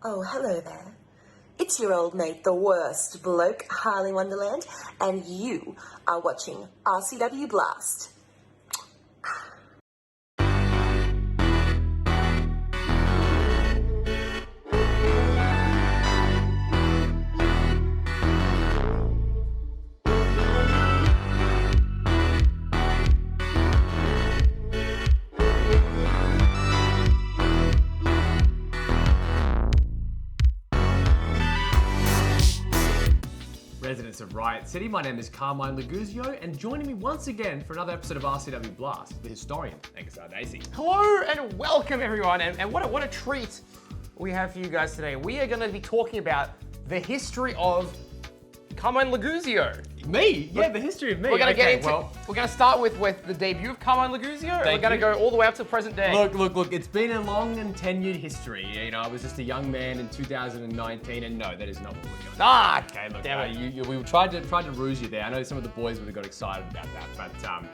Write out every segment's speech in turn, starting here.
Oh, hello there. It's your old mate, the worst bloke, Harley Wonderland, and you are watching RCW Blast. Residents of Riot City, my name is Carmine Laguzio, and joining me once again for another episode of RCW Blast, the historian, Angus and Carmine. Hello and welcome everyone, and what a treat we have for you guys today. We are going to be talking about the history of Carmine Laguzio. Me? Yeah, the history of me. We're going to we're going to start with the debut of Carmine Laguzio, and we're going to go all the way up to present day. Look, it's been a long and tenured history. You know, I was just a young man in 2019, and no, that is not what we're going to do. Ah, Okay, look, damn it. we tried to ruse you there. I know some of the boys would have got excited about that, but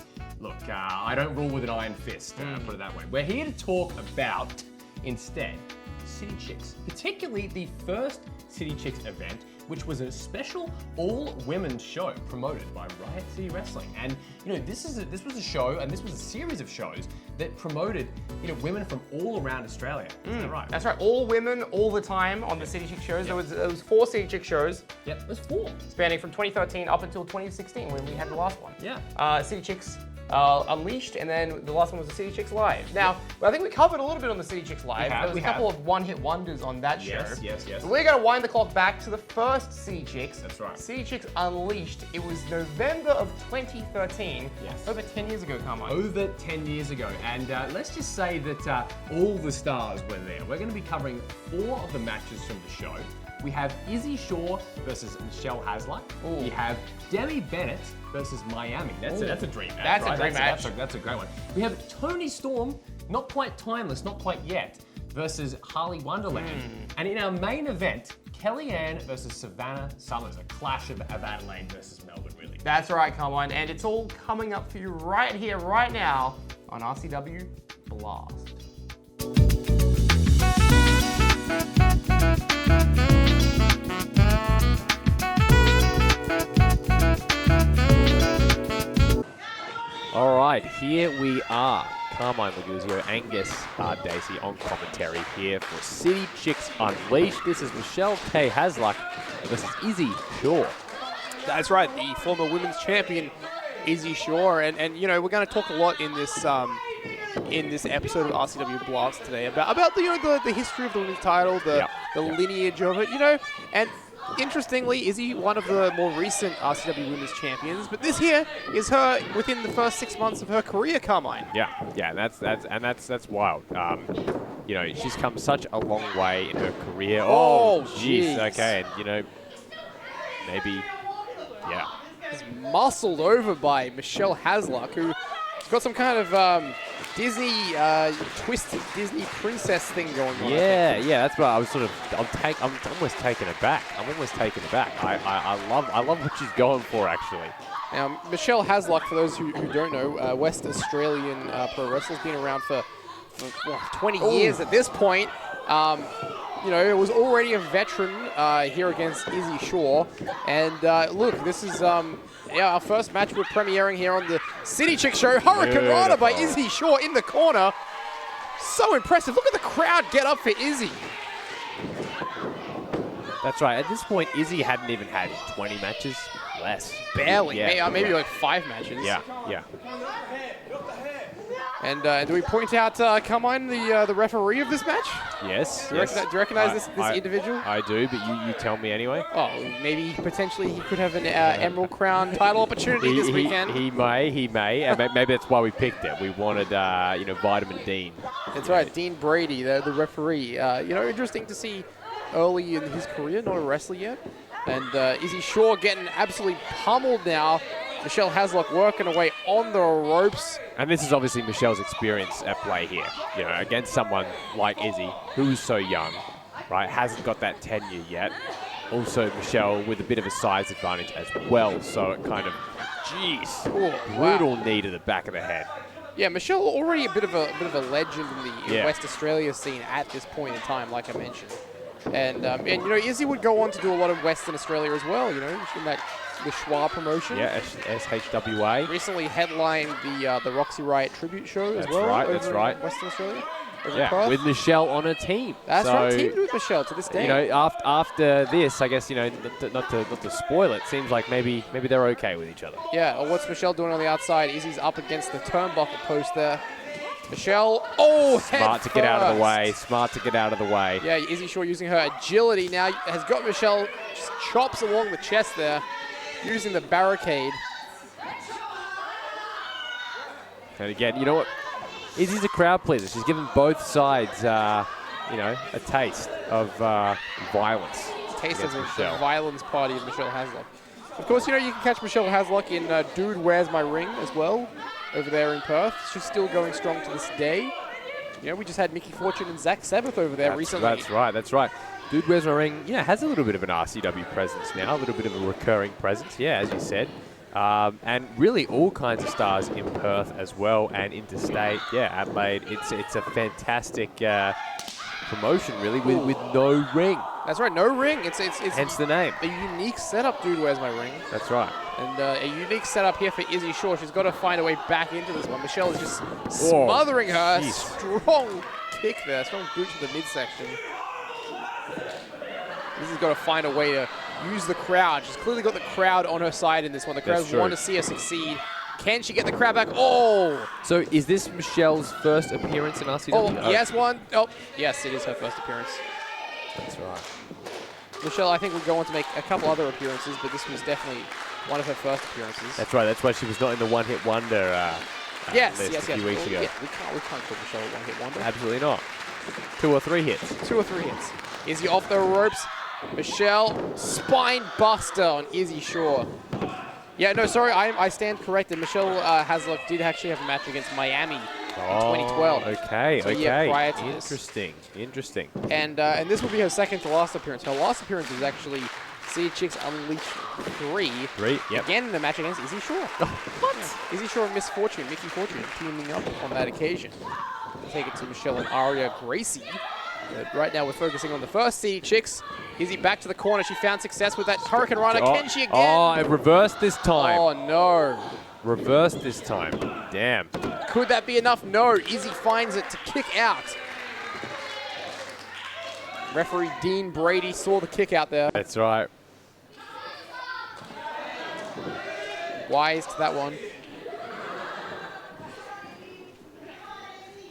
look, I don't rule with an iron fist, put it that way. We're here to talk about, instead, City Chicks, particularly the first City Chicks event, which was a special all-women show promoted by Riot City Wrestling. And you know, this was a show, and this was a series of shows that promoted, you know, women from all around Australia. Is that right? That's right, all women, all the time on the City Chick shows. There was 4 City Chick shows. Yep, there's 4. Spanning from 2013 up until 2016 when we had the last one. Yeah. City Chicks Unleashed, and then the last one was the City Chicks Live. Now, I think we covered a little bit on the City Chicks Live. There was a couple of one-hit wonders on that show. Yes. But we're going to wind the clock back to the first City Chicks. That's right. City Chicks Unleashed. It was November of 2013. Yes. Over 10 years ago, Carmine. Over 10 years ago. And let's just say that all the stars were there. We're going to be covering 4 of the matches from the show. We have Izzy Shaw versus Michelle Haslock. Ooh. We have Demi Bennett versus Miami. That's a dream match. That's right? a dream match. That's a great one. We have Toni Storm, not quite timeless, not quite yet, versus Harley Wonderland. And in our main event, Kellyanne versus Savannah Summers, a clash of Adelaide versus Melbourne, really. That's right, Carmine. And it's all coming up for you right here, right now on RCW Blast. All right, here we are. Carmine Laguzio, Angus Dacey on commentary here for City Chicks Unleashed. This is Michelle K. Haslock versus Izzy Shaw. That's right, the former women's champion, Izzy Shaw, and you know, we're going to talk a lot in this episode of RCW Blast today about the history of the women's title, the lineage of it, you know, and interestingly, Izzy, one of the more recent RCW Women's Champions, but this here is her within the first 6 months of her career, Carmine. Yeah, that's wild. You know, she's come such a long way in her career. Oh, jeez. jeez. Okay, and you know, maybe, yeah. Is muscled over by Michelle Haslock, who's got some kind of Disney twisted Disney princess thing going on. Yeah, that's what I was I'm almost taken aback. I love what she's going for, actually. Now, Michelle Haslock, for those who don't know, West Australian pro wrestler's been around for 20 years at this point. You know, was already a veteran here against Izzy Shaw. And look, this is our first match we're premiering here on the City Chick Show. Hurricane Rana by Izzy Shaw in the corner. So impressive. Look at the crowd get up for Izzy. That's right. At this point, Izzy hadn't even had 20 matches. Less. Barely. Yeah. Maybe like 5 matches. Yeah. And do we point out Carmine, the referee of this match? Yes. Do you recognize this individual? I do, but you tell me anyway. Oh, maybe potentially he could have an Emerald Crown title opportunity this weekend. He may. And maybe that's why we picked it. We wanted, Vitamin Dean. That's right, Dean Brady, the referee. You know, interesting to see early in his career, not a wrestler yet. And Izzy Shaw getting absolutely pummeled now. Michelle Haslock working away on the ropes. And this is obviously Michelle's experience at play here. You know, against someone like Izzy, who's so young, right? Hasn't got that tenure yet. Also, Michelle with a bit of a size advantage as well. So it kind of, brutal knee to the back of the head. Yeah, Michelle already a bit of a legend in the West Australia scene at this point in time, like I mentioned. And you know, Izzy would go on to do a lot of Western Australia as well, you know, in that the Schwa promotion. Yeah, SHWA. Recently headlined the Roxy Riot tribute show as That's well. right, over that's in right. Western Australia. Over in Yeah, Perth. with Michelle on her team. That's so, right, teamed with Michelle to this day. You know, after this, I guess, you know, not to spoil it, seems like maybe they're okay with each other. Yeah, or what's Michelle doing on the outside? Izzy's up against the turnbuckle post there. Michelle, oh, Smart to get out of the way. Smart to get out of the way. Yeah, Izzy Shaw using her agility now has got Michelle, just chops along the chest there, using the barricade. And again, you know what? Izzy's a crowd pleaser. She's given both sides, you know, a taste of violence. Taste of the Michelle. violence party of Michelle Haslock. Of course, you know, you can catch Michelle Haslock in Dude, Where's My Ring as well, over there in Perth. She's still going strong to this day. You know, we just had Mickey Fortune and Zach Seventh over there recently. That's right, that's right. Dude, Where's My Ring, you know, has a little bit of an RCW presence now, a little bit of a recurring presence, yeah, as you said. And really all kinds of stars in Perth as well, and interstate, yeah, Adelaide. It's a fantastic promotion, really, with no ring. That's right, no ring. It's Hence the name. a unique setup, Dude, Where's My Ring? That's right. And a unique setup here for Izzy Shaw. She's got to find a way back into this one. Michelle is just smothering her. Geez. Strong kick there, strong boot to the midsection. Izzy's got to find a way to use the crowd. She's clearly got the crowd on her side in this one. The crowd want to see her succeed. Can she get the crowd back? Oh! So is this Michelle's first appearance in RCW? Oh, yes, one. Oh, yes, it is her first appearance. That's right. Michelle, I think, would go on to make a couple other appearances, but this was definitely one of her first appearances. That's right. That's why she was not in the one-hit wonder yes, list yes, a few weeks ago. Yeah, we can't call Michelle a one-hit wonder. Absolutely not. 2 or 3 hits. 2 or 3 hits. Izzy off the ropes. Michelle, spine buster on Izzy Shaw. Yeah, no, sorry, I stand corrected. Michelle Haslock did actually have a match against Miami in 2012. Okay, So, okay. yeah, prior to this. Interesting, interesting. And this will be her second to last appearance. Her last appearance was actually City Chicks Unleashed 3. 3, yep. Again in the match against Izzy Shaw. What? Yeah. Izzy Shaw and Miss Fortune, Mickey Fortune, teaming up on that occasion. Take it to Michelle and Aria Gracie. But right now we're focusing on the first City Chicks. Izzy back to the corner. She found success with that Hurricane Runner. Can she again? Oh, it reversed this time. Oh, no. Reversed this time. Damn. Could that be enough? No. Izzy finds it to kick out. Referee Dean Brady saw the kick out there. That's right. Wise to that one.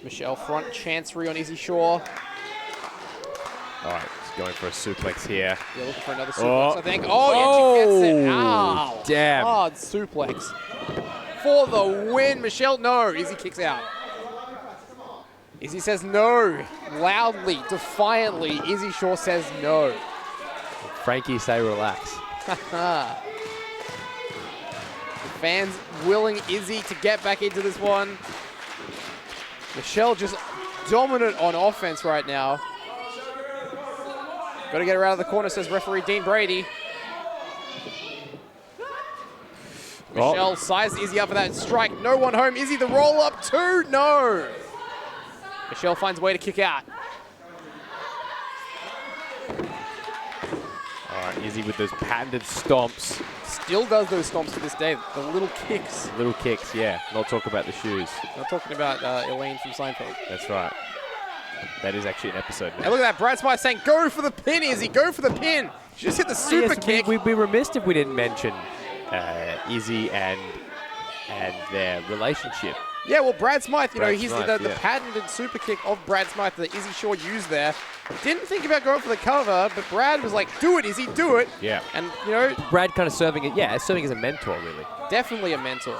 Michelle front chancery on Izzy Shaw. All right, she's going for a suplex here. Yeah, looking for another suplex, I think. Oh, yeah, she gets it. Ow. Damn. Hard suplex. For the win. Michelle, no. Izzy kicks out. Izzy says no. Loudly, defiantly, Izzy Shaw says no. Frankie, say relax. The fans willing Izzy to get back into this one. Michelle just dominant on offense right now. Got to get her out of the corner, says referee Dean Brady. Michelle sizes Izzy up for that strike. No one home. Izzy the roll up two. No. Michelle finds a way to kick out. All right, Izzy with those patented stomps. Still does those stomps to this day. The little kicks. Little kicks, yeah. Not talk about the shoes. Not talking about Elaine from Seinfeld. That's right. That is actually an episode now. And look at that. Brad Smythe saying, go for the pin, Izzy. Go for the pin. She just hit the super kick. We'd be remiss if we didn't mention Izzy and their relationship. Yeah, well, Brad Smythe, you know, Brad he's Smythe, the patented super kick of Brad Smythe that Izzy Shaw used there. Didn't think about going for the cover, but Brad was like, do it, Izzy, do it. Yeah. And, you know, Brad kind of serving as a mentor, really. definitely a mentor.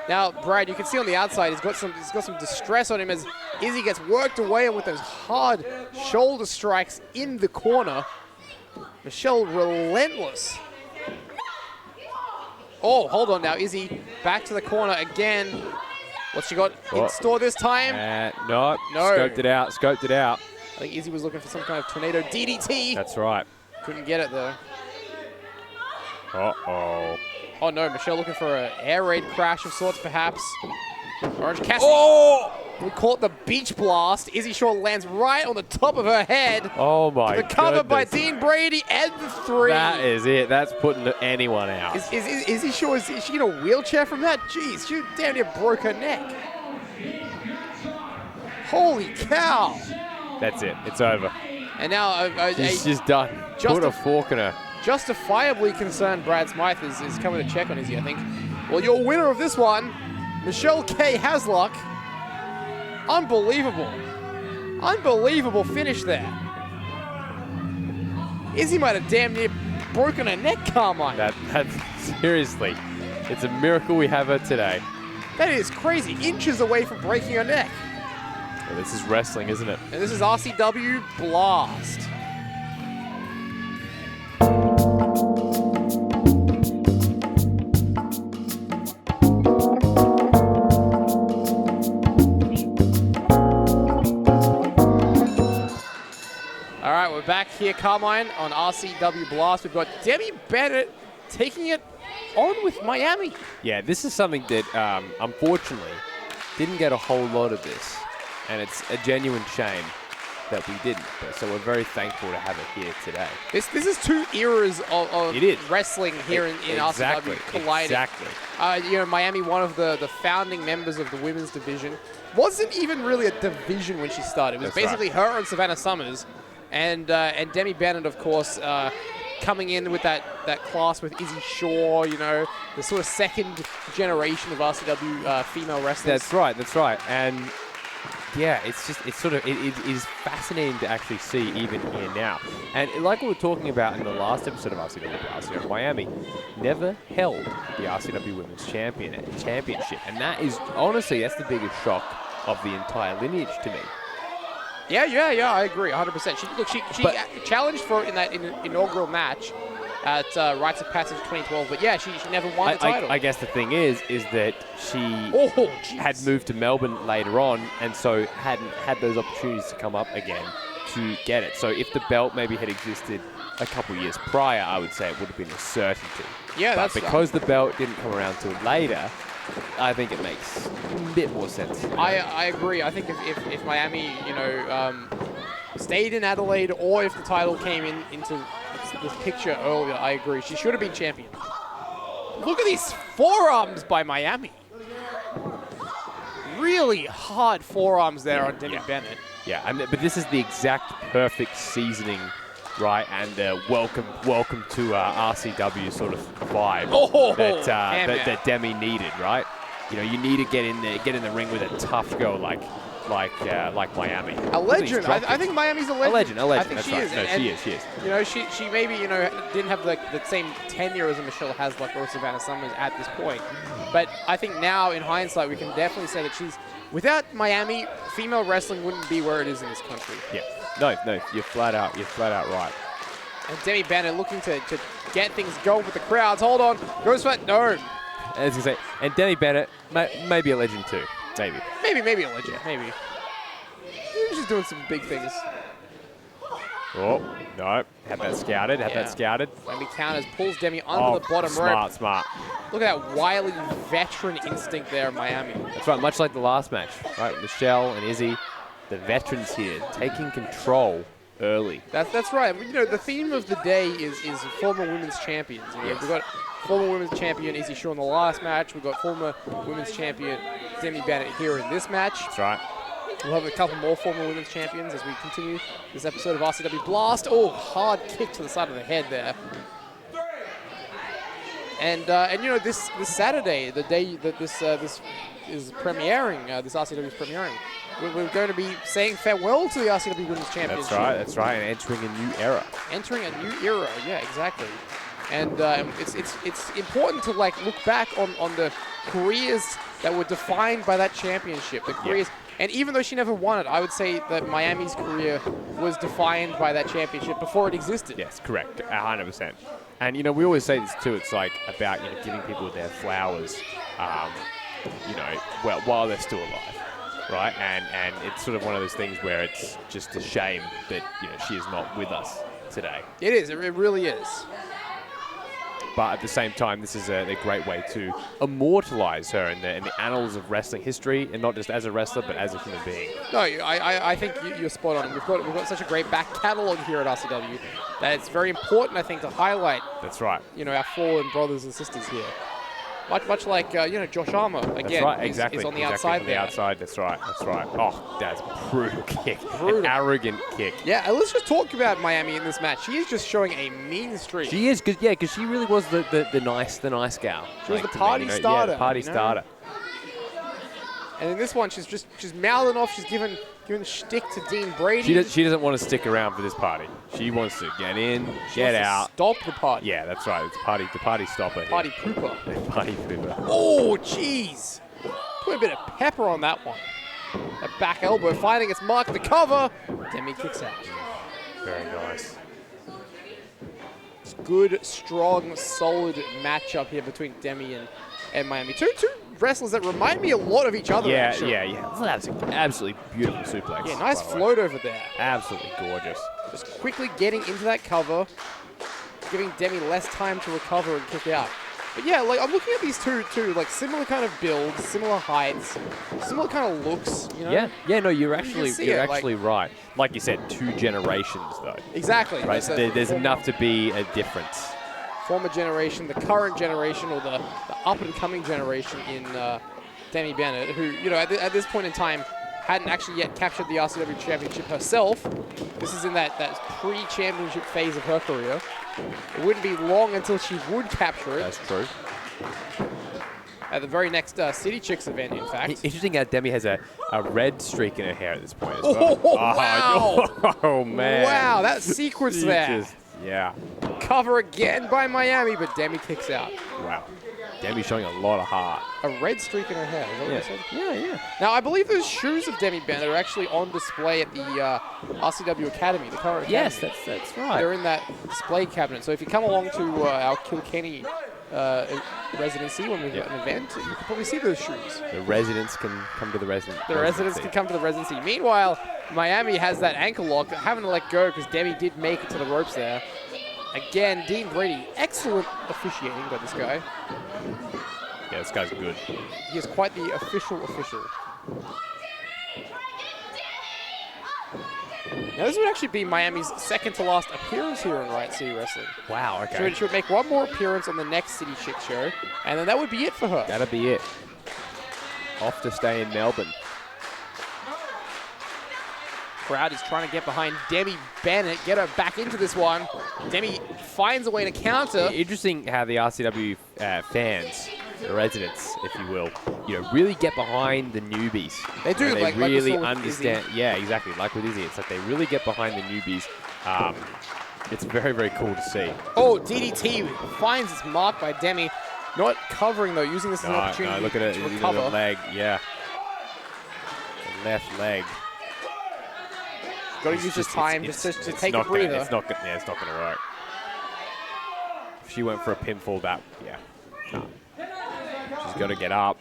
Now, Brad, you can see on the outside, he's got some distress on him as Izzy gets worked away and with those hard shoulder strikes in the corner. Michelle relentless. Oh, hold on now, Izzy back to the corner again. What's she got in store this time? No. Scoped it out. I think Izzy was looking for some kind of tornado DDT. That's right. Couldn't get it though. Uh-oh. Oh no, Michelle looking for an air raid crash of sorts perhaps. Orange Cassidy. Oh! We caught the beach blast. Izzy Shaw lands right on the top of her head. Oh my god. The cover by Dean Brady and the 3. That is it. That's putting anyone out. Is Izzy Shaw, is she in a wheelchair from that? Jeez, she damn near broke her neck. Holy cow. That's it. It's over. And now She's done. Put a fork in her. Justifiably concerned Brad Smythe is coming to check on Izzy, I think. Well, your winner of this one, Michelle K. Haslock. Unbelievable. Unbelievable finish there. Izzy might have damn near broken her neck, Carmine. That's seriously. It's a miracle we have her today. That is crazy. Inches away from breaking her neck. Well, this is wrestling, isn't it? And this is RCW Blast. All right, we're back here, Carmine, on RCW Blast. We've got Demi Bennett taking it on with Miami. Yeah, this is something that, unfortunately, didn't get a whole lot of this. And it's a genuine shame that we didn't. So we're very thankful to have it here today. This is 2 eras of wrestling here in exactly, RCW colliding. Exactly. You know, Miami, one of the founding members of the women's division, wasn't even really a division when she started. It was basically her and Savannah Summers, and Demi Bennett, of course, coming in with that class with Izzy Shaw. You know, the sort of second generation of RCW female wrestlers. That's right. And yeah, it is fascinating to actually see even here now. And like we were talking about in the last episode of RCW Blast, Miami never held the RCW Women's Championship. And that is, honestly, that's the biggest shock of the entire lineage to me. Yeah, I agree, 100%. She challenged for it in that inaugural match at Rites of Passage 2012, but yeah, she never won the title. I guess the thing is that she had moved to Melbourne later on, and so hadn't had those opportunities to come up again to get it. So if the belt maybe had existed a couple years prior, I would say it would have been a certainty. Yeah, but because the belt didn't come around till later, I think it makes a bit more sense. I agree. I think if Miami, stayed in Adelaide, or if the title came into this picture earlier, I agree. She should have been champion. Look at these forearms by Miami. Really hard forearms there on Demi Bennett. Yeah, but this is the exact perfect seasoning, right? And welcome to RCW sort of vibe that Demi needed, right? You know, you need to get in there, get in the ring with a tough girl like Miami. A legend. I think Miami's a legend. A legend. I think That's she right. is. No, and, she is. You know, she maybe didn't have the same tenure as a Michelle Haslock or Savannah Summers at this point, but I think now in hindsight we can definitely say that she's. Without Miami, female wrestling wouldn't be where it is in this country. Yeah. No, you're flat out right. And Demi Bennett looking to get things going with the crowds. Hold on. Goes for it. No. As you say, and Demi Bennett, maybe a legend too. Maybe a legend. Maybe. She's doing some big things. Oh, no. Had that scouted. Maybe counters, pulls Demi under the bottom rope. Smart. Look at that wily veteran instinct there, Miami. That's right, much like the last match, right? Michelle and Izzy, the veterans here, taking control early. That's right. You know, the theme of the day is former women's champions. You know, Yes. We've got former women's champion Izzy Shaw in the last match. We've got former women's champion Demi Bennett here in this match. That's right. We'll have a couple more former women's champions as we continue this episode of RCW Blast. Oh, hard kick to the side of the head there. And you know, this Saturday, the day that this is premiering, this RCW is premiering, we're going to be saying farewell to the RCW Women's Championship. That's right, and entering a new era. Yeah, exactly. And it's important to look back on the careers that were defined by that championship. The careers, and even though she never won it, I would say that Miami's career was defined by that championship before it existed. Yes, correct, 100%. And you know, we always say this too. It's like about giving people their flowers, while they're still alive, right? And it's sort of one of those things where it's just a shame that she is not with us today. It is. It really is. but at the same time, this is a great way to immortalize her in the annals of wrestling history, and not just as a wrestler, but as a human being. No, I think you're spot on. We've got such a great back catalogue here at RCW that it's very important, I think, to highlight. That's right. Our fallen brothers and sisters here. Much like Josh Armour again. That's right. Exactly. Is on the exactly. outside on there. The outside. That's right. That's right. Oh, that's a brutal kick. Brutal. An arrogant kick. Yeah, and let's just talk about Miami in this match. She is just showing a mean streak. She is, because she really was the nice gal. She was the party starter. Yeah, the party starter. And in this one, she's mouthing off. She's giving shtick to Dean Brady. She doesn't want to stick around for this party. She wants to get in, get out. Stop the party. Yeah, that's right. It's the party stopper. Here. Party pooper. Party pooper. Oh, jeez. Put a bit of pepper on that one. A back elbow finding its mark, the cover. Demi kicks out. Very nice. It's good, strong, solid matchup here between Demi and Miami. Two wrestlers that remind me a lot of each other. Yeah, actually. yeah. Well, that's an absolutely beautiful suplex. Yeah, nice by the way. float over there. Absolutely gorgeous. Just quickly getting into that cover, giving Demi less time to recover and kick out. But yeah, like I'm looking at these two, like similar kind of builds, similar heights, similar kind of looks. Yeah. No, you're actually like, right. Like you said, 2 generations though. Exactly. Right. So there's enough to be a difference. Former generation, the current generation, or the up-and-coming generation in Demi Bennett, who, at this point in time, hadn't actually yet captured the RCW Championship herself. This is in that pre-championship phase of her career. It wouldn't be long until she would capture it. That's true. At the very next City Chicks event, in fact. Interesting how Demi has a red streak in her hair at this point as well. Wow! Oh, man. Wow, that sequence there. Yeah. Cover again by Miami, but Demi kicks out. Wow. Demi's showing a lot of heart. A red streak in her hair, is that what you said? Yeah. Now, I believe those shoes of Demi Bennett are actually on display at the RCW Academy, the current Yes, Academy. that's right. They're in that display cabinet. So if you come along to our Kilkenny residency when we've got an event, you can probably see those shoes. The residents can come to the residency. The residents can come to the residency. Meanwhile, Miami has that ankle lock, having to let go because Demi did make it to the ropes there. Again, Dean Brady, excellent officiating by this guy. Yeah, this guy's good. He is quite the official. Now, this would actually be Miami's second to last appearance here in Riot City Wrestling. Wow, okay. She would make one more appearance on the next City Chick show, and then that would be it for her. That'll be it. Off to stay in Melbourne. Crowd is trying to get behind Demi Bennett, get her back into this one. Demi finds a way to counter. Interesting how the RCW fans, the residents, if you will, really get behind the newbies. They do, they really like understand. Izzy. Yeah, exactly. Like with Izzy, it's like they really get behind the newbies. It's very, very cool to see. Oh, DDT finds its mark by Demi. Not covering though, using this as an opportunity No, look at it. to The recover. leg, yeah. The left leg. Got to use this time just to take a breather. It's not gonna work. If she went for a pinfall, no. She's got to get up.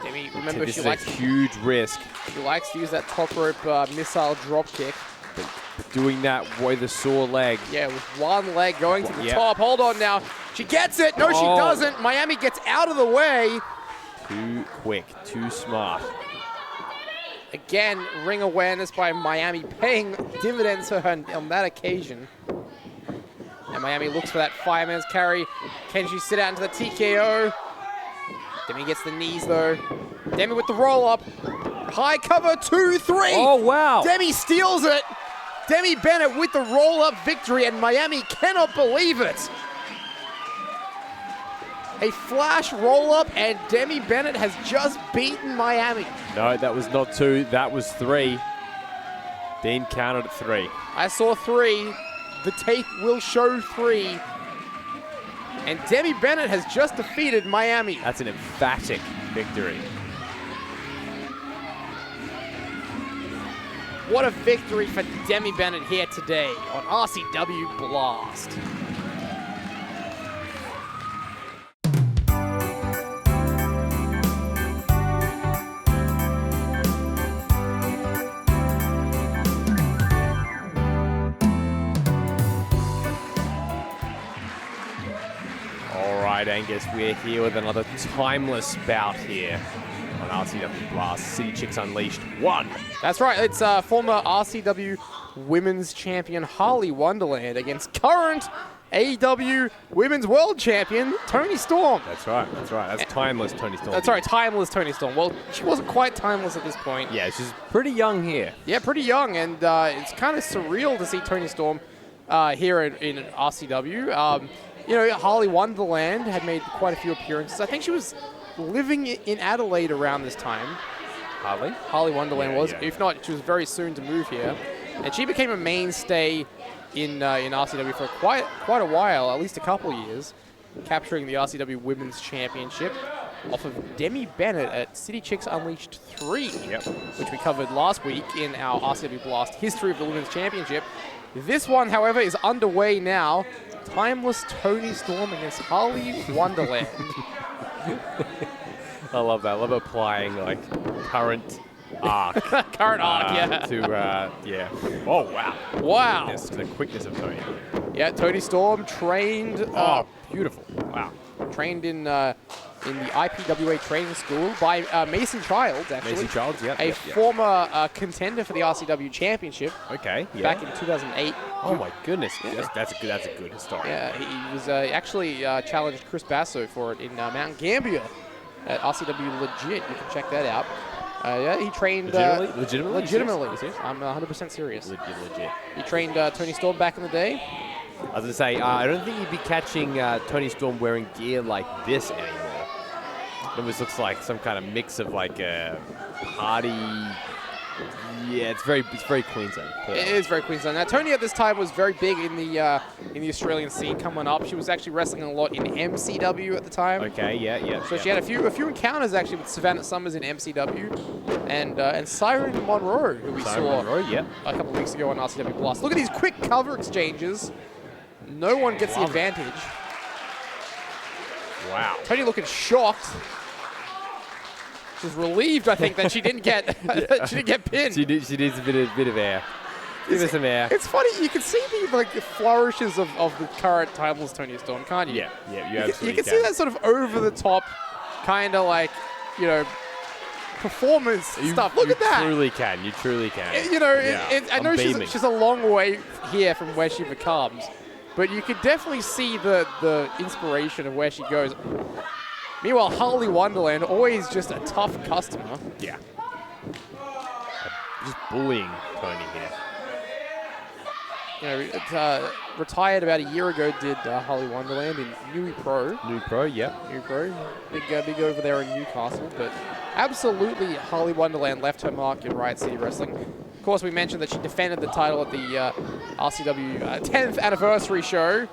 Demi, remember, This she is a likes huge risk. to use that top rope missile drop kick. But doing that with a sore leg. Yeah, with one leg going to the Yeah. top. Hold on now. She gets it. No, she doesn't. Miami gets out of the way. Too quick, too smart. Again, ring awareness by Miami, paying dividends for her on that occasion. And Miami looks for that fireman's carry. Can she sit out into the TKO? Demi gets the knees, though. Demi with the roll-up. High cover, 2-3. Oh, wow. Demi steals it. Demi Bennett with the roll-up victory, and Miami cannot believe it. A flash roll-up, and Demi Bennett has just beaten Miami. No, that was not 2. That was 3. Dean counted at 3. I saw 3. The tape will show 3. And Demi Bennett has just defeated Miami. That's an emphatic victory. What a victory for Demi Bennett here today on RCW Blast. right, Angus, we're here with another timeless bout here on RCW Blast. City Chicks Unleashed 1. That's right. It's former RCW Women's Champion Harley Wonderland against current AEW Women's World Champion Toni Storm. That's right. That's timeless Toni Storm. That's right, timeless Toni Storm. Well, she wasn't quite timeless at this point. Yeah, she's pretty young here. Yeah, pretty young, and it's kind of surreal to see Toni Storm here in RCW. You know, Harley Wonderland had made quite a few appearances. I think she was living in Adelaide around this time. Harley Wonderland was. Yeah. If not, she was very soon to move here. And she became a mainstay in RCW for quite a while, at least a couple years, capturing the RCW Women's Championship off of Demi Bennett at City Chicks Unleashed 3, which we covered last week in our RCW Blast History of the Women's Championship. This one, however, is underway now. Timeless Toni Storm against Harley Wonderland. I love that. I love applying, like, current arc. Yeah. Oh, wow. Wow. The quickness of Toni. Yeah, Toni Storm trained. Beautiful. Wow. Trained in the IPWA training school by Mason Childs, actually. Mason Childs, A former contender for the RCW Championship. Okay. Yeah. Back in 2008. Oh my goodness. That's a good story. Yeah, he was actually challenged Chris Basso for it in Mount Gambier at RCW Legit. You can check that out. Yeah, he trained... Legitimately? Legitimately. Serious? I'm 100% serious. Legit. He trained Toni Storm back in the day. I was going to say, I don't think you'd be catching Toni Storm wearing gear like this anymore. It almost looks like some kind of mix of like a party... Yeah, it's very Queensland. It is very Queensland. Now, Toni at this time was very big in the Australian scene coming up. She was actually wrestling a lot in MCW at the time. Okay, yeah. So she had a few encounters actually with Savannah Summers in MCW, and Siren Monroe, who we saw a couple of weeks ago on RCW Blast. Look at these quick cover exchanges. No one gets the advantage. Wow. Toni looking shocked. She's relieved, I think, that she didn't get she didn't get pinned. She needs a bit of air. Give her some air. It's funny, you can see the flourishes of the current timeless Toni Storm, can't you? Yeah, you absolutely You can see that sort of over the top kind of like, you know, performance stuff. Look at that. You truly can. You know, Yeah, I know she's a long way here from where she becomes, but you can definitely see the inspiration of where she goes. Meanwhile, Harley Wonderland, always just a tough customer. Yeah. Just bullying Toni here. You know, retired about a year ago, did Harley Wonderland in Newey Pro. New pro, yeah. Newey Pro. Big over there in Newcastle. But absolutely, Harley Wonderland left her mark in Riot City Wrestling. Of course, we mentioned that she defended the title at the RCW 10th anniversary show,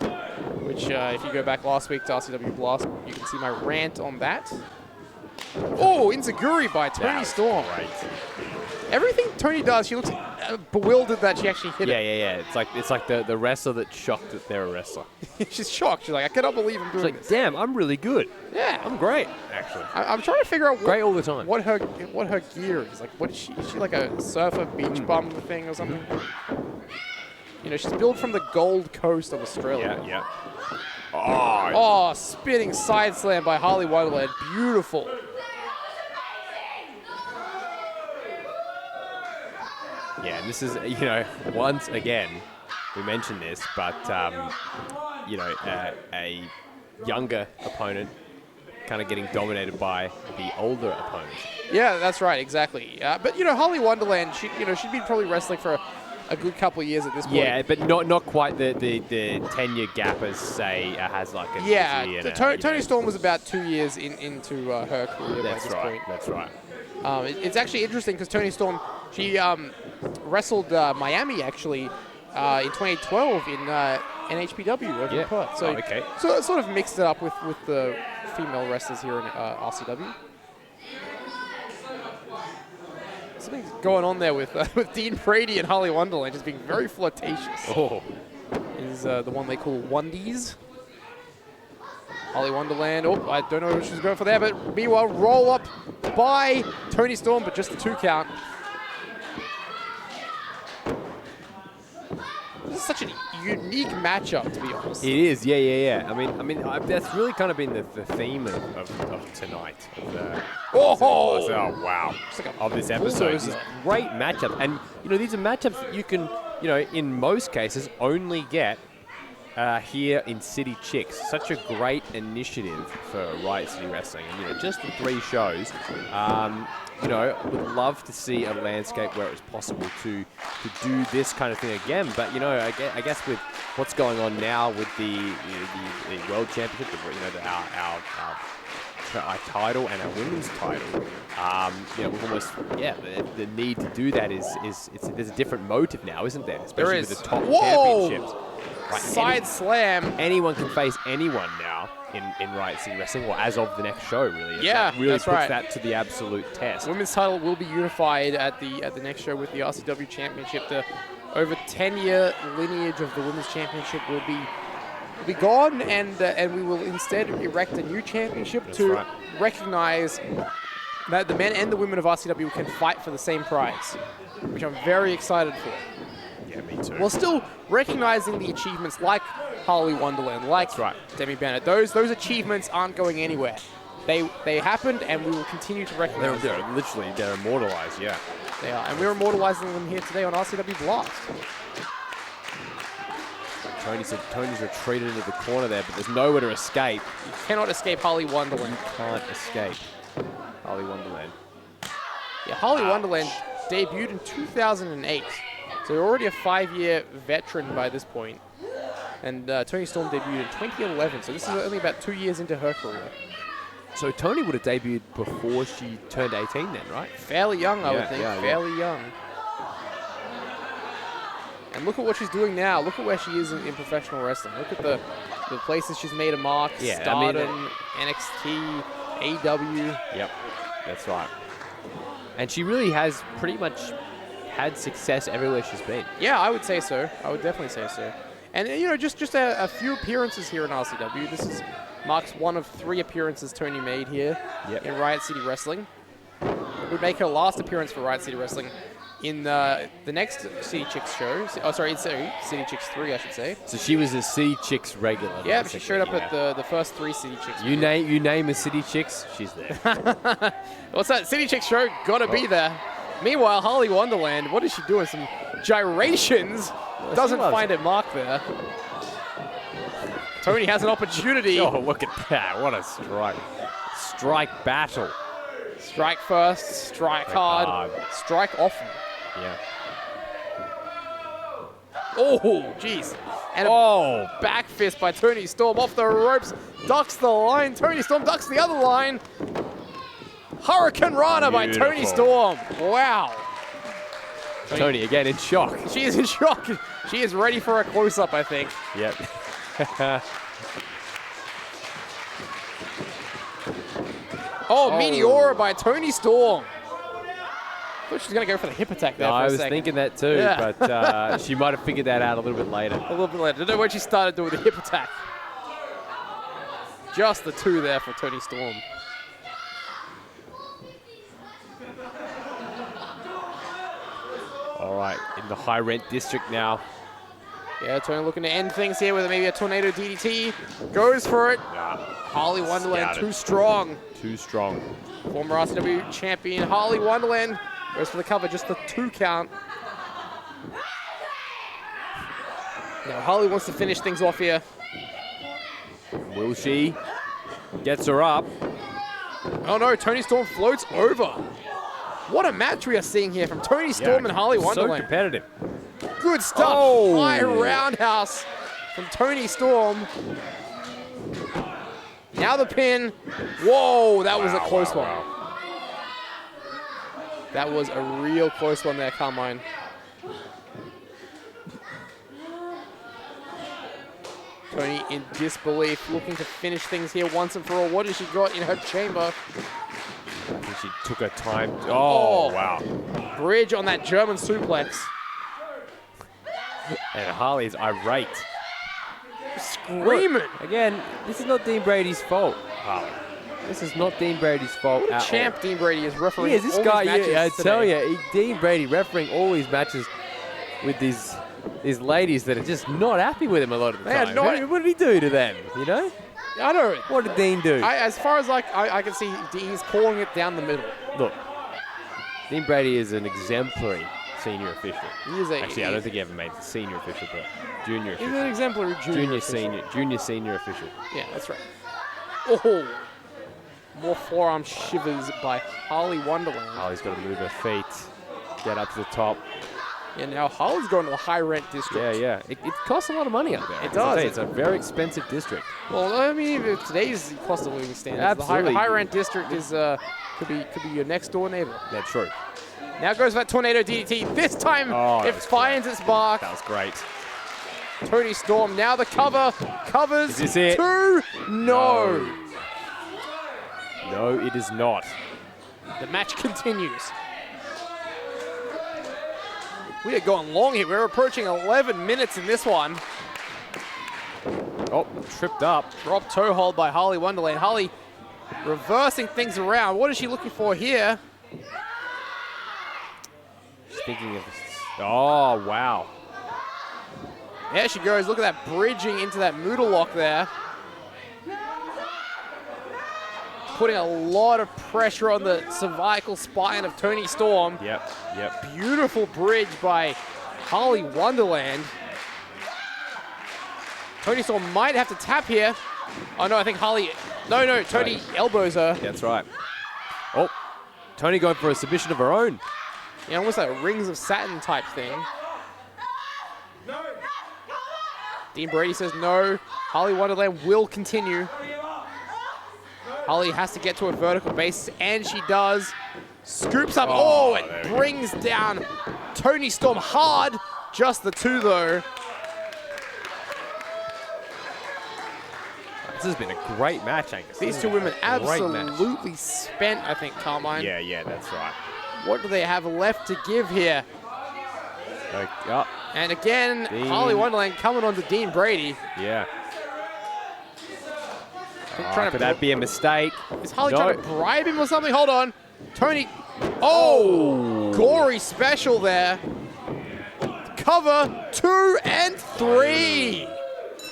which if you go back last week to RCW Blast, you can see my rant on that. Oh, Inzaguri by Toni Storm. Right. Everything Toni does, she looks bewildered that she actually hit it. Yeah. It's like the wrestler that's shocked that they're a wrestler. She's shocked. She's like, I cannot believe I'm doing this. Damn, I'm really good. Yeah. I'm great, actually. I'm trying to figure out Great all the time. what her gear is. Like, what is she? Is she like a surfer beach bum thing or something? You know, she's built from the Gold Coast of Australia. Yeah. Oh, spinning side slam by Harley Wonderland. Beautiful. Yeah, and this is, you know, once again, we mentioned this, but, you know, a younger opponent kind of getting dominated by the older opponent. Yeah, that's right, exactly. But, you know, Harley Wonderland, she'd been probably wrestling for a good couple of years at this point. Yeah, but not quite the 10-year gap as, say, Haslock and Izzy. Toni Storm was about 2 years into her career by this point. That's right. It's actually interesting because Toni Storm, she wrestled Miami actually in 2012 in NHPW over in Perth. So, so it sort of mixed it up with the female wrestlers here in RCW. Something's going on there with Dean Brady and Harley Wonderland, just being very flirtatious. Oh, is the one they call Wondies. Harley Wonderland. Oh, I don't know what she's going for there, but meanwhile, roll up by Toni Storm, but just the 2 count. This is such a unique matchup, to be honest. It is, yeah. I mean, that's really kind of been the theme of tonight. Oh, wow! like a Of this episode, bulldozer. these great matchups, and these are matchups you can, in most cases, only get here in City Chicks. Such a great initiative for Riot City Wrestling, and just the 3 shows. Would love to see a landscape where it was possible to do this kind of thing again. But I guess with what's going on now with the World Championship, our title and our women's title, we've almost the need to do that is there's a different motive now, isn't there? Especially There is. with the top Whoa! championships. Right, Side slam. anyone can face anyone now in Riot City Wrestling, or as of the next show, really. Yeah, That really that's puts right. that to the absolute test. Women's title will be unified at the next show with the RCW Championship. The over 10-year lineage of the Women's Championship will be gone, and we will instead erect a new championship to recognize that the men and the women of RCW can fight for the same prize, which I'm very excited for. Yeah, me too. While still recognizing the achievements like Harley Wonderland, like Demi Bennett. Those achievements aren't going anywhere. They happened, and we will continue to recognize them. They're immortalized, yeah. They are, and we're immortalizing them here today on RCW Blast. Tony's retreated into the corner there, but there's nowhere to escape. You cannot escape Harley Wonderland. Can't escape Harley Wonderland. Yeah, Harley Wonderland debuted in 2008, so you're already a 5-year veteran by this point. And Toni Storm debuted in 2011, so this is only about 2 years into her career. So Tony would have debuted before she turned 18 then, right? Fairly young, I would think. Yeah. Fairly young. And look at what she's doing now. Look at where she is in professional wrestling. Look at the places she's made a mark. Yeah, Stardom, NXT, AEW. Yep, that's right. And she really has pretty much had success everywhere she's been. Yeah, I would say so. I would definitely say so. And, just a few appearances here in RCW. This marks one of 3 appearances Toni made here in Riot City Wrestling. It would make her last appearance for Riot City Wrestling in the next City Chicks show. Oh, sorry, City Chicks 3, I should say. So she was a City Chicks regular. Yeah, she showed up at the first 3 City Chicks. You name a City Chicks, she's there. What's that? City Chicks show? Gotta be there. Meanwhile, Harley Wonderland, what is she doing? Some gyrations. Doesn't find it marked there. Toni has an opportunity. Oh, look at that. What a strike. Strike battle. Strike first, strike hard, strike often. Yeah. Oh, jeez. And a back fist by Toni Storm off the ropes. Ducks the line. Toni Storm ducks the other line. Hurricane Rana by Toni Storm. Wow. Toni again in shock. She is in shock. She is ready for a close-up, I think. Yep. Oh, Meteora by Toni Storm. I thought she was going to go for the hip attack there for a I was second. thinking that too, but she might have figured that out a little bit later. A little bit later. I don't know when she started doing the hip attack. Just the 2 there for Toni Storm. All right, in the high rent district now. Yeah, Toni looking to end things here with maybe a tornado DDT. Goes for it. Harley Wonderland Scouted. too strong. Too strong. Former RCW champion Harley Wonderland goes for the cover, just the 2 count. Now Harley wants to finish things off here. Will she? Gets her up. Oh no, Toni Storm floats over. What a match we are seeing here from Toni Storm and Harley Wonderland. So competitive. Good stuff. Oh. High roundhouse from Toni Storm. Now the pin. Whoa, that was a close one. That was a real close one there, Carmine. Toni in disbelief, looking to finish things here once and for all. What has she got in her chamber? I think she took her time. Oh, wow. Bridge on that German suplex. And Harley's irate. Screaming. Again, this is not Dean Brady's fault, Harley. This is not Dean Brady's fault at Champ all. Dean Brady is refereeing He is this all guy, these matches I tell today. you, Dean Brady refereeing all these matches with these these ladies that are just not happy with him a lot of the They are time. not- What did he do to them, you know? I know. What did Dean do? As far as I can see, he's calling it down the middle. Look, Dean Brady is an exemplary senior official. He is Actually, I don't think he ever made senior official, but junior He's an official. exemplary Junior senior official. Yeah, that's right. Oh, more forearm shivers by Harley Wonderland. Harley's got to move her feet, get up to the top. Yeah, now Harley's going to the high rent district. Yeah. It costs a lot of money up there. It As I does. say, it's a very expensive district. Well, I mean, if today's cost of living standards, Absolutely. the high rent district is could be your next door neighbor. That's true. Now goes that tornado DDT. This time Oh, that it was finds its mark. That was great. Tony Storm now the cover covers Is this it? 2. No. No, it is not. The match continues. We are going long here. We're approaching 11 minutes in this one. Oh, tripped up. Drop toe hold by Harley Wonderland. Harley reversing things around. What is she looking for here? She's thinking of. Oh, wow. There she goes. Look at that bridging into that Moodle lock there. Putting a lot of pressure on the cervical spine of Tony Storm. Yep. Beautiful bridge by Harley Wonderland. Tony Storm might have to tap here. Oh no, I think Harley. No, Tony elbows her. That's right. Oh, Tony going for a submission of her own. Yeah, almost like a Rings of Saturn type thing. Dean Brady says no. Harley Wonderland will continue. Harley has to get to a vertical base, and she does. Scoops up. Oh, it brings down Tony Storm hard. Just the 2, though. This has been a great match, Angus. These two women absolutely spent, I think, Carmine. Yeah, that's right. What do they have left to give here? And again, Dean. Harley Wonderland coming on to Dean Brady. Yeah. Trying Could that be a mistake? Is Harley trying to bribe him or something? Hold on. Tony. Oh, gory special there. Cover 2 and 3.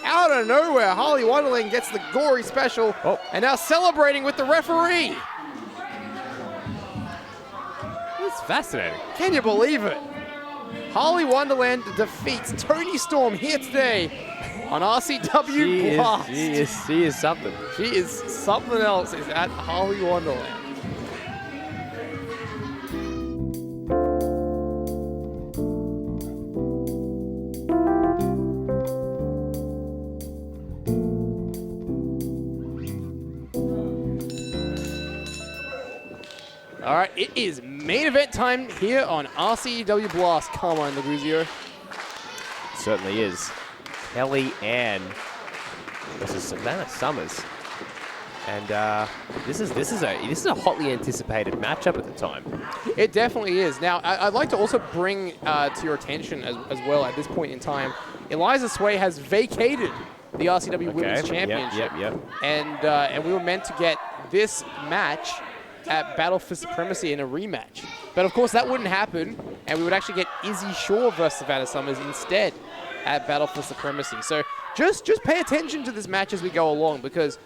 Out of nowhere, Harley Wonderland gets the gory special. Oh. And now celebrating with the referee. It's fascinating. Can you believe it? Harley Wonderland defeats Tony Storm here today on RCW Blast. She is something. She is something else. Is at Harley Wonderland. All right, it is main event time here on RCW Blast. Carmine Laguzio. Certainly is. Kellyanne versus Savannah Summers, and this is a hotly anticipated matchup at the time. It definitely is. Now, I'd like to also bring to your attention as well at this point in time, Eliza Sway has vacated the RCW Women's Championship. Yep. And we were meant to get this match at Battle for Supremacy in a rematch. But of course that wouldn't happen, and we would actually get Izzy Shaw versus Savannah Summers instead at Battle for Supremacy. So just pay attention to this match as we go along, because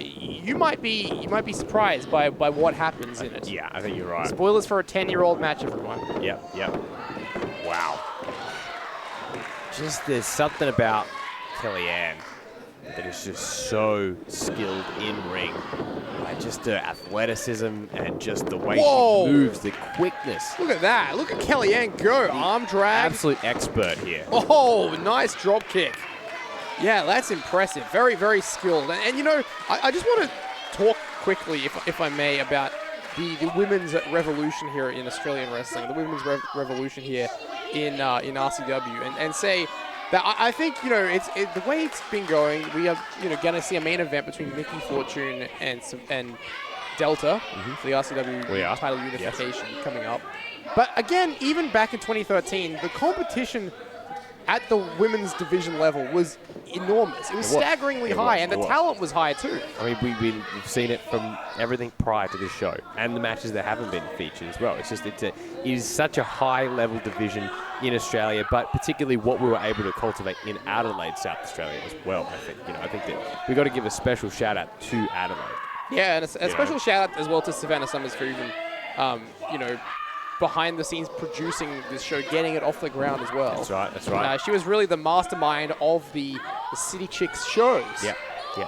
you might be surprised by what happens in it. Yeah, I think you're right. Spoilers for a 10-year-old match, everyone. Yep. Wow. Just there's something about Kellyanne that is just so skilled in ring. Just her athleticism and just the way she moves, the quickness. Look at that. Look at Kellyanne go. Arm drag. Absolute expert here. Oh, nice drop kick. Yeah, that's impressive. Very, very skilled. And you know, I just want to talk quickly, if I may, about the women's revolution here in Australian wrestling, the women's revolution here in RCW, and say that I think, you know, the way it's been going, we are, you know, going to see a main event between Nikki Fortune and Delta for the RCW title unification coming up. But again, even back in 2013, the competition at the women's division level was enormous. It was staggeringly high, and the talent was high too. I mean, we've seen it from everything prior to this show, and the matches that haven't been featured as well. It's just it is such a high-level division in Australia, but particularly what we were able to cultivate in Adelaide, South Australia as well. I think that we got to give a special shout out to Adelaide. Yeah, and a special shout out as well to Savannah Summers for even, behind the scenes producing this show, getting it off the ground as well. That's right. She was really the mastermind of the City Chicks shows. Yeah,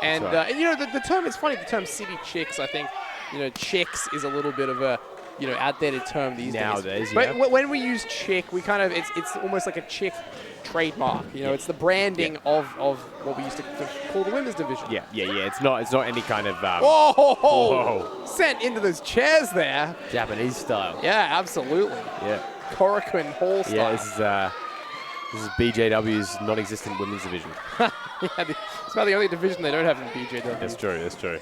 and the term, it's funny, the term City Chicks, I think, chicks is a little bit of a, outdated term these days. But when we use chick, we kind of, it's almost like a chick trademark. It's the branding of what we used to call the women's division. Yeah. It's not any kind of. Whoa! Sent into those chairs there. Japanese style. Yeah, absolutely. Yeah. Korakuen Hall style. Yeah, this is BJW's non-existent women's division. Yeah, it's about the only division they don't have in BJW. That's true.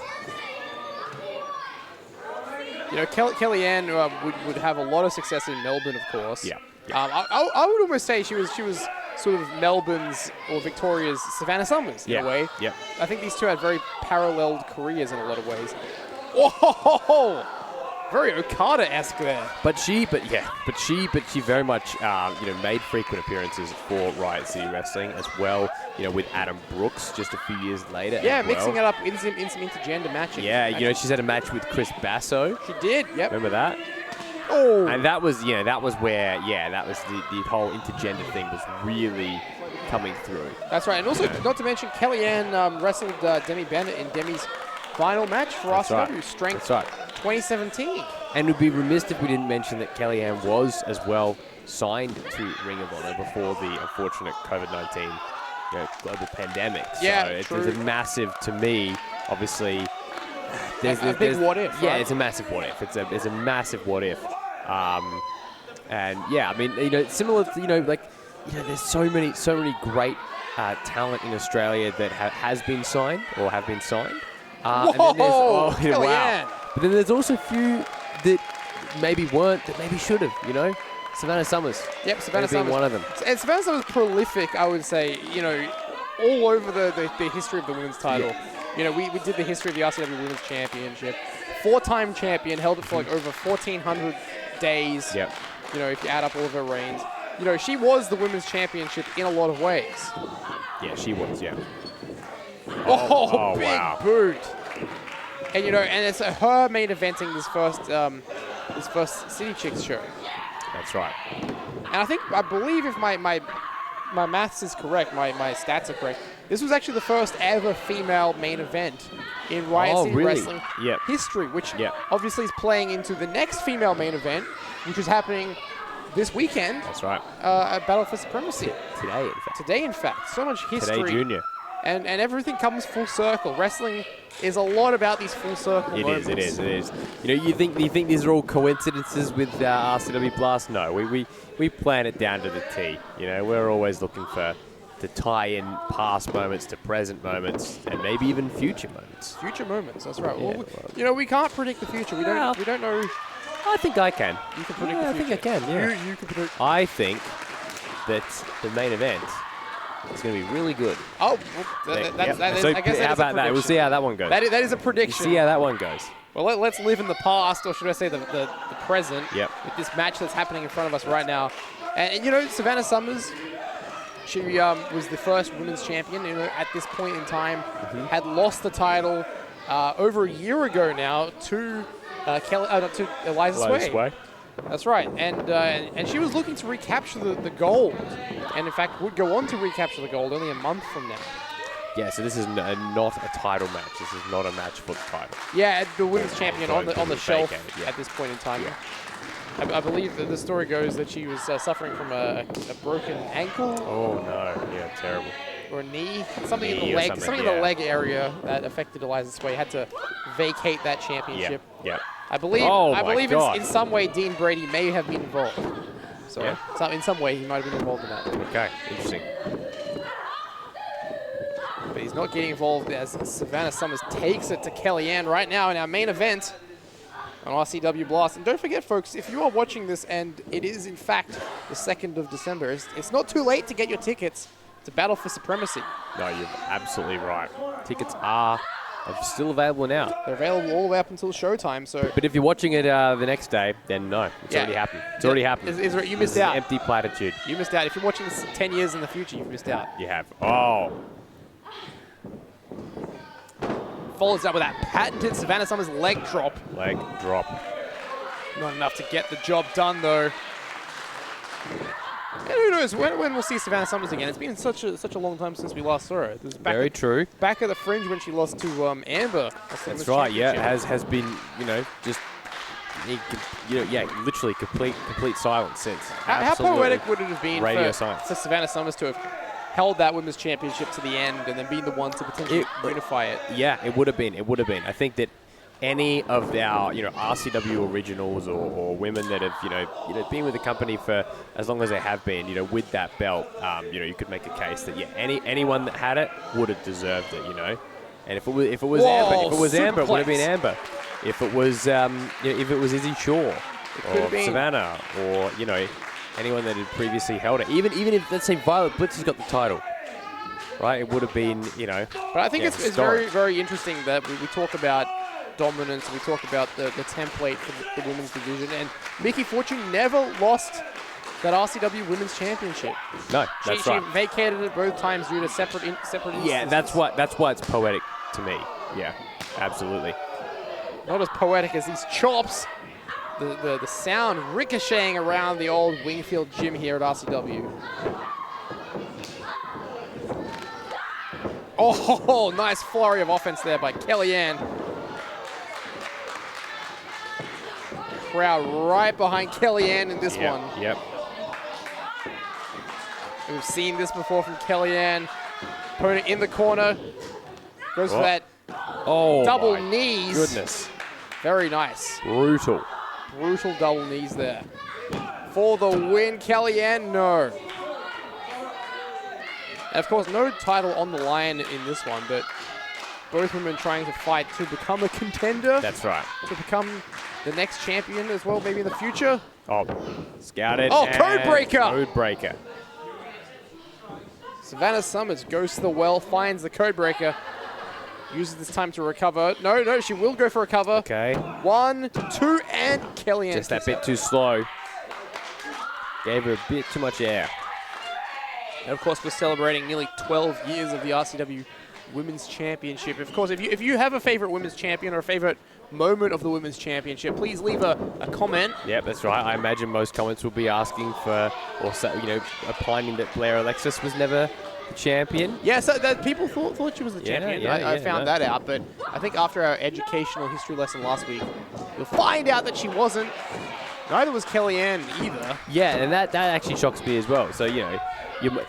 Kellyanne would have a lot of success in Melbourne, of course. Yeah. I would almost say she was sort of Melbourne's or Victoria's Savannah Summers in a way. Yeah. I think these two had very paralleled careers in a lot of ways. Whoa! Very Okada-esque there. But she very much made frequent appearances for Riot City Wrestling as well. With Adam Brooks just a few years later. Yeah, mixing it up in some intergender matches. Yeah, she's had a match with Chris Basso. She did. Yep. Remember that? Oh. And that was where the whole intergender thing was really coming through. That's right, and also not to mention Kellyanne wrestled Demi Bennett in Demi's final match for RCW Strength 2017. And we'd be remiss if we didn't mention that Kellyanne was as well signed to Ring of Honor before the unfortunate COVID-19 global pandemic. Yeah, so it's a massive, to me, obviously. There's a big what if. Yeah, right? it's a massive what if. It's a massive what if. And yeah, I mean, similar to there's so many great talent in Australia that has been signed or have been signed. Whoa! And then wow. But then there's also a few that maybe weren't, that maybe should have. Savannah Summers. Yep, Savannah being Summers. one of them. And Savannah Summers prolific, I would say. All over the history of the women's title. Yeah. We did the history of the RCW Women's Championship. 4-time champion, held it for over 1,400 days. Yep. If you add up all of her reigns. She was the women's championship in a lot of ways. Yeah, she was, yeah. Oh, big wow. boot. And, and it's her main eventing this first City Chicks show. That's right. And I believe if my maths is correct, my stats are correct, this was actually the first ever female main event in Riot City Wrestling history, which obviously is playing into the next female main event, which is happening this weekend. That's right. At Battle for Supremacy. Today, in fact. So much history. Today, Junior. And everything comes full circle. Wrestling is a lot about these full circle moments. It is. You think these are all coincidences with RCW Blast? No, we plan it down to the T. We're always looking to tie in past moments to present moments and maybe even future moments. Future moments, that's right. Yeah, we can't predict the future. We don't know. I think I can. You can predict the future. I think I can, yeah. You can predict. I think that the main event is going to be really good. Oh, I guess how about that? We'll see how that one goes. That is a prediction. We'll see how that one goes. Well, let's live in the past, or should I say the present, with this match that's happening in front of us right now. And Savannah Summers, she was the first women's champion. At this point in time, had lost the title over a year ago now to Eliza Sway. That's right, and she was looking to recapture the gold, and in fact would go on to recapture the gold only a month from now. Yeah, so this is not a title match. This is not a match for the title. Yeah, the women's champion on the shelf at this point in time. Yeah. I believe that the story goes that she was suffering from a broken ankle. Oh no! Yeah, terrible. Or a knee, something in the leg, something in the leg area that affected Eliza Sway. Had to vacate that championship. Yeah. I believe in some way Dean Brady may have been involved. So in some way he might have been involved in that. Okay, interesting. But he's not getting involved as Savannah Summers takes it to Kellyanne right now in our main event. on RCW Blast. And don't forget, folks, if you are watching this and it is, in fact, the 2nd of December, it's not too late to get your tickets to Battle for Supremacy. No, you're absolutely right. Tickets are still available now. They're available all the way up until showtime, so... But if you're watching it the next day, then no, it's already happened. It's already happened. You missed out. Empty platitude. You missed out. If you're watching this 10 years in the future, you've missed out. You have. Oh. Follows up with that patented Savannah Summers leg drop. Leg drop. Not enough to get the job done, though. And who knows when we'll see Savannah Summers again? It's been such a long time since we last saw her. It was Very true. Back at the Fringe when she lost to Amber. That's right. Yeah, has been just literally complete silence since. How poetic would it have been for Savannah Summers to have held that women's championship to the end and then being the one to potentially unify it? Yeah, it would have been. It would have been. I think that any of our RCW originals or women that have been with the company for as long as they have been, with that belt, you could make a case that anyone that had it would have deserved it, And if it was Amber, it would have been Amber. If it was Izzy Shaw or Savannah or anyone that had previously held it, even if, let's say, Violet Blitz has got the title, right? It would have been, But I think it's very, very interesting that we talk about dominance, and we talk about the template for the women's division, and Mickey Fortune never lost that RCW Women's Championship. No, that's right. She vacated it both times due to separate instances. Yeah, that's why it's poetic to me. Yeah, absolutely. Not as poetic as these chops. The sound ricocheting around the old Wingfield gym here at RCW. Oh, nice flurry of offense there by Kellyanne. Crowd right behind Kellyanne in this one. Yep. We've seen this before from Kellyanne. Opponent in the corner. Goes for that double knees. Goodness. Very nice. Brutal. Brutal double knees there. For the win, Kellyanne, no. And of course, no title on the line in this one, but both women trying to fight to become a contender. That's right. To become the next champion as well, maybe in the future. Oh, scouted. Oh, code breaker. Code breaker. Savannah Summers goes to the well, finds the code breaker. Uses this time to recover. No, she will go for a cover. Okay. 1, 2, and Kellyanne. Just that bit too slow. Gave her a bit too much air. And of course, we're celebrating nearly 12 years of the RCW Women's Championship. Of course, if you have a favorite women's champion or a favorite moment of the Women's Championship, please leave a comment. Yep, that's right. I imagine most comments will be asking for, or opining that Blair Alexis was never the champion. Yeah, so that people thought she was the champion. I found that out, but I think after our educational history lesson last week, you'll find out that she wasn't. Neither was Kellyanne either. Yeah, and that actually shocks me as well. So, but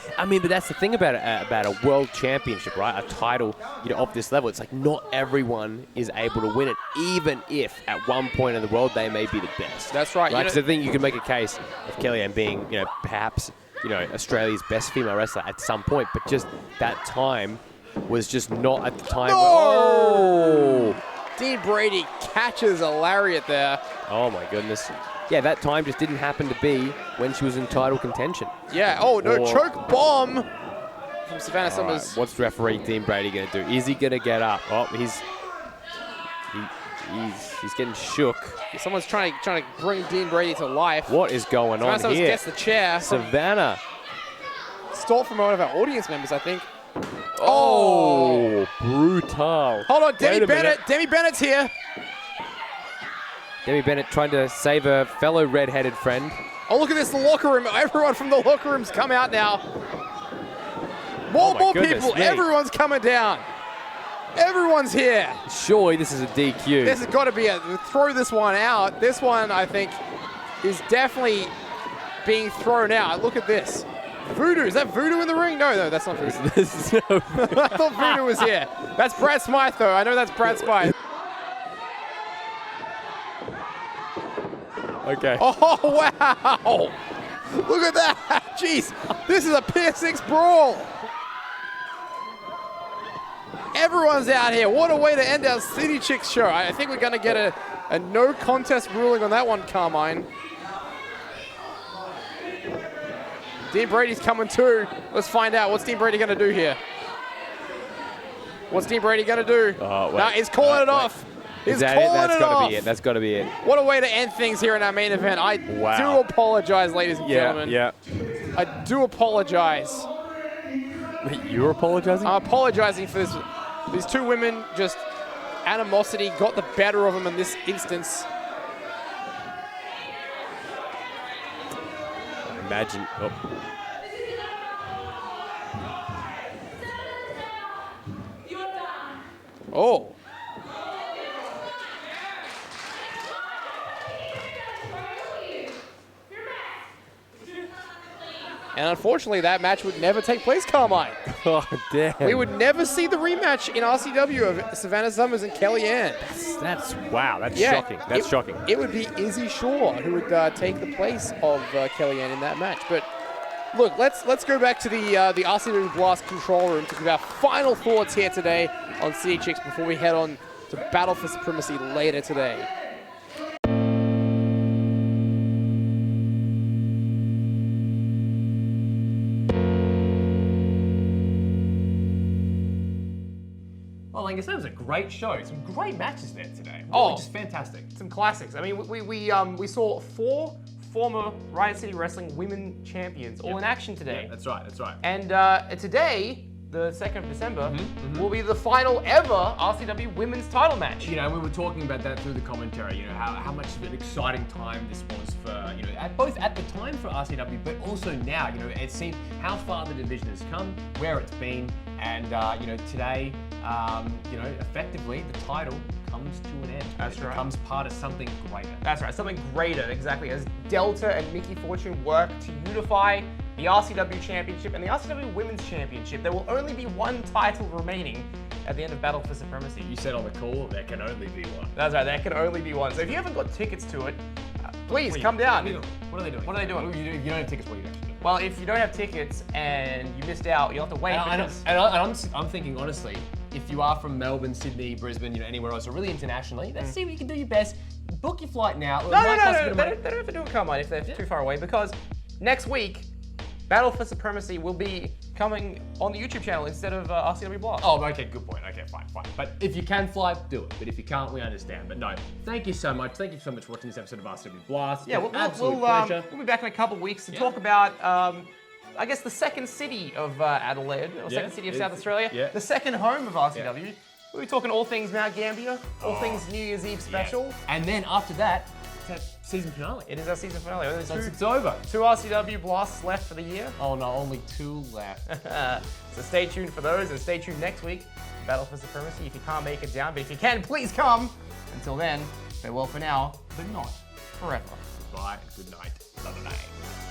that's the thing about a world championship, right? A title, of this level. It's like not everyone is able to win it, even if at one point in the world they may be the best. That's right. Because I think you can make a case of Kellyanne being, perhaps, Australia's best female wrestler at some point, but just that time was just not at the time. No! Dean Brady catches a lariat there. Oh my goodness. Yeah, that time just didn't happen to be when she was in title contention. Yeah, choke bomb from Savannah Summers. Right, what's referee Dean Brady going to do? Is he going to get up? Oh, he's getting shook. Someone's trying to bring Dean Brady to life. What is going on here? Savannah Summers gets the chair. Savannah. Stole from one of our audience members, I think. Oh, brutal. Hold on, Demi Bennett. Demi Bennett's here. Demi Bennett trying to save a fellow red-headed friend. Oh, look at this, the locker room. Everyone from the locker room's come out now. More people. Me. Everyone's coming down. Everyone's here. Surely this is a DQ. This has got to be throw this one out. This one, I think, is definitely being thrown out. Look at this. Voodoo. Is that Voodoo in the ring? No, that's not Voodoo. I thought Voodoo was here. That's Brad Smythe, though. I know that's Brad Smythe. Okay. Oh, wow. Look at that. Jeez. This is a Pier 6 brawl. Everyone's out here. What a way to end our City Chicks show. I think we're going to get a A no contest ruling on that one, Carmine. Dean Brady's coming too. Let's find out. What's Dean Brady going to do here? What's Dean Brady going to do? No, he's calling it off. He's calling That's it gotta off. be it. That's got to be it. What a way to end things here in our main event. I do apologize, ladies and gentlemen. Yeah. I do apologize. You're apologizing? I'm apologizing for this. These two women, just animosity got the better of them in this instance. Imagine. Oh. And unfortunately, that match would never take place, Carmine. Oh, damn. We would never see the rematch in RCW of Savannah Summers and Kellyanne. Wow, that's shocking. That's shocking. It would be Izzy Shaw who would take the place of Kellyanne in that match. But look, let's go back to the RCW Blast control room to give our final thoughts here today on City Chicks before we head on to Battle for Supremacy later today. Well, Angus, that was a great show. Some great matches there today. Oh. Just fantastic. Some classics. I mean, we saw 4 former Riot City Wrestling women champions all in action today. Yeah, that's right, that's right. And today, the 2nd of December, will be the final ever RCW women's title match. You know, we were talking about that through the commentary, you know, how much of an exciting time this was for, you know, both at the time for RCW, but also now, you know, it seems how far the division has come, where it's been, and, you know, today, you know, effectively, the title comes to an end. That's right. It becomes part of something greater. That's right, something greater, exactly. As Delta and Mickey Fortune work to unify the RCW Championship and the RCW Women's Championship, there will only be one title remaining at the end of Battle for Supremacy. You said on the call, there can only be one. That's right, there can only be one. So if you haven't got tickets to it, please come down. What are they doing? What are they doing? If you don't have tickets, what are you actually doing? Well, if you don't have tickets and you missed out, you'll have to wait. I'm thinking, honestly, if you are from Melbourne, Sydney, Brisbane, you know, anywhere else, or really internationally, let's see what you can do your best. Book your flight now. No, they don't have to do it, Carmine, if they're too far away, because next week, Battle for Supremacy will be coming on the YouTube channel instead of RCW Blast. Oh, okay, good point. Okay, fine. But if you can fly, do it. But if you can't, we understand. But no, thank you so much. Thank you so much for watching this episode of RCW Blast. Yeah, Absolute pleasure. We'll be back in a couple of weeks to talk about, I guess, the second city of Adelaide, or second city of South Australia, the second home of RCW. Yeah. We'll be talking all things Mount Gambier, all things New Year's Eve special. Yeah. And then after that, it's our season finale. It is our season finale. It's over. 2 RCW Blasts left for the year. Oh no, only 2 left. So stay tuned for those, and stay tuned next week. Battle for Supremacy. If you can't make it down, but if you can, please come. Until then, farewell for now, but not forever. Goodbye and good night. Bye-bye.